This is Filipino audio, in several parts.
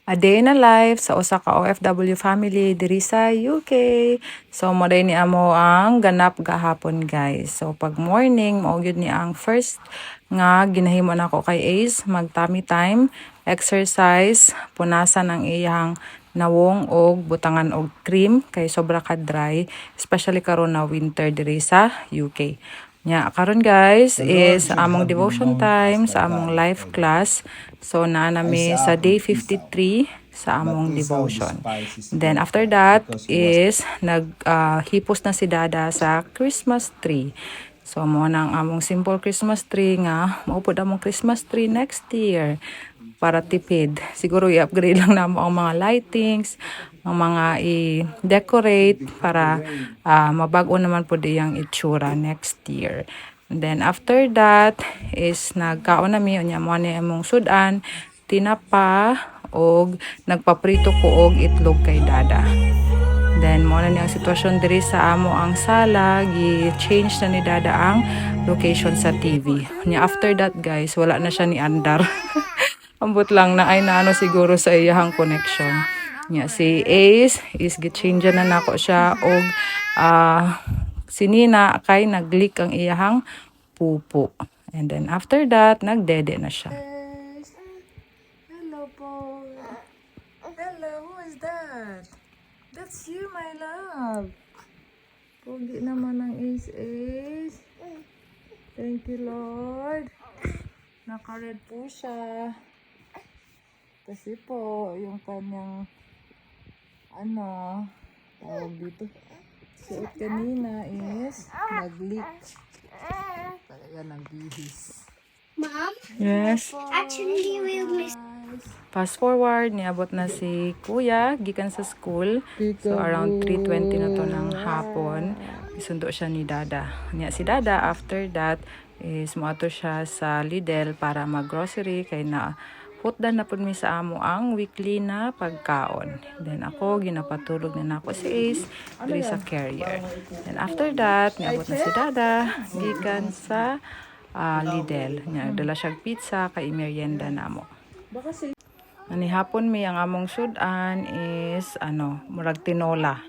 A day in a life sa usa ka OFW family diri sa UK. So mo day ni amo ang ganap gahapon guys. So pag morning mao gyud ni ang first nga ginahimo nako kay Ace, mag tummy time, exercise, punasan ang iyang nawong og butangan og cream kay sobra ka dry, especially karon na winter diri sa UK. Nya karon guys is among devotion time sa among life class. So na nami sa day 53 sa among devotion. Then after that is hipos na si Dada sa Christmas tree. So mo nang among simple Christmas tree nga maupod among Christmas tree next year para tipid. Siguro i-upgrade lang namo ang mga lightings, ang mga i-decorate para mabago naman po diyang itsura next year. And then after that is nagkaon nami unya mo ni among sudan, tinapa og nagpaprito ko og itlog kay Dada. Then mo na ni ang sitwasyon diri sa amo ang sala, gi-change na ni Dada ang location sa TV. Unya after that guys, wala na siya ni andar. Ambot lang na ay naano siguro sa iyahang connection. Nya si Ace is gi-change na nako siya og si Nina kay nag-leak ang iyahang pupo. And then after that, nagdede na siya. Hello po. Hello, who is that? That's you, my love. Pogi naman ang Ace. Thank you, Lord. Naka-red po siya. Kasi po, yung kanyang tawag dito. Suot kanina is nag-leak. Talaga nagbihis. Mom? Yes. Actually, we miss. Fast forward, niabot na si Kuya, gikan sa school. So around 3:20 na to ng hapon. Isundo siya ni Dada. Nya si Dada, after that, is moato siya sa Lidl para mag-grocery kay na putdan na pud mi sa amo ang weekly na pagkaon. Then ako ginapatulog na nako si Ace diri sa carrier. Then after that, niabot na si Dada gikan sa Lidl. Nya dala siya pizza kay merienda namo. Ani hapon mi ang among sudan is murag tinola.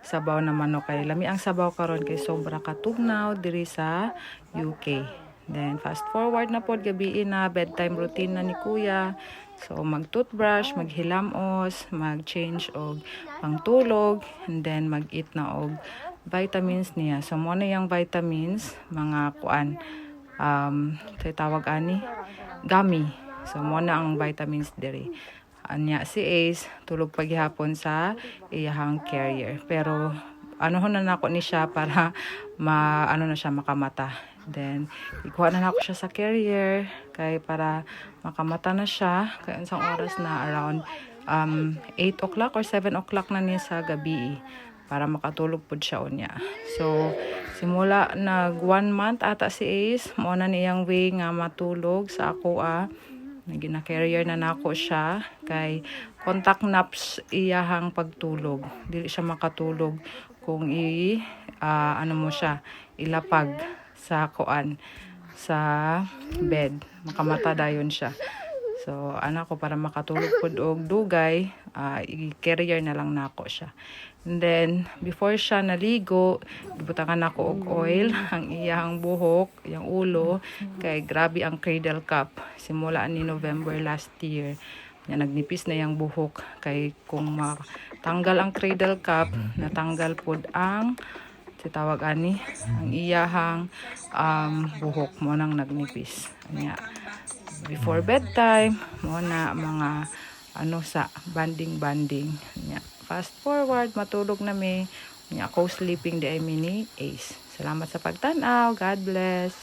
Sabaw na manok kay lami ang sabaw karon kay sobra ka tugnaw diri sa UK. Then fast forward na pod gabi na bedtime routine na ni Kuya. So mag-toothbrush, maghilamos, mag-change og pangtulog, and then mag-eat na og vitamins niya. So mo na yung vitamins, mga kuan tawag ani gummy. So mo na ang vitamins diri. Anya si Ace tulog paghihapon sa iyahang carrier. Pero na nako ni siya para na siya makamata. Then ikuha na nako siya sa carrier kay para makamata na siya kay unsang oras na around 8 o'clock or 7 o'clock na niya sa gabi para makatulog pud siya unya. So simula nag 1 month ata si Ace mo na niyang way nga matulog sa ako gina-carrier na nako siya kay contact naps iyahang pagtulog. Dili siya makatulog kung mo siya ilapag sa sa bed, makamata dayon siya. So ko para makatulog pud og dugay, i-carrier na lang nako siya. And then before siya naligo, gibutangan nako og oil ang iyang buhok, iyang ulo kay grabe ang cradle cap simula ni November last year. Nagnipis na yang buhok kay kung matanggal ang cradle cap, natanggal pud ang tawag ang iyahang buhok mo nang nagnipis. Before bedtime mo na mga sa banding fast forward matulog na mi. Co-sleeping di ay mini Ace. Salamat sa pagtanaw. God bless.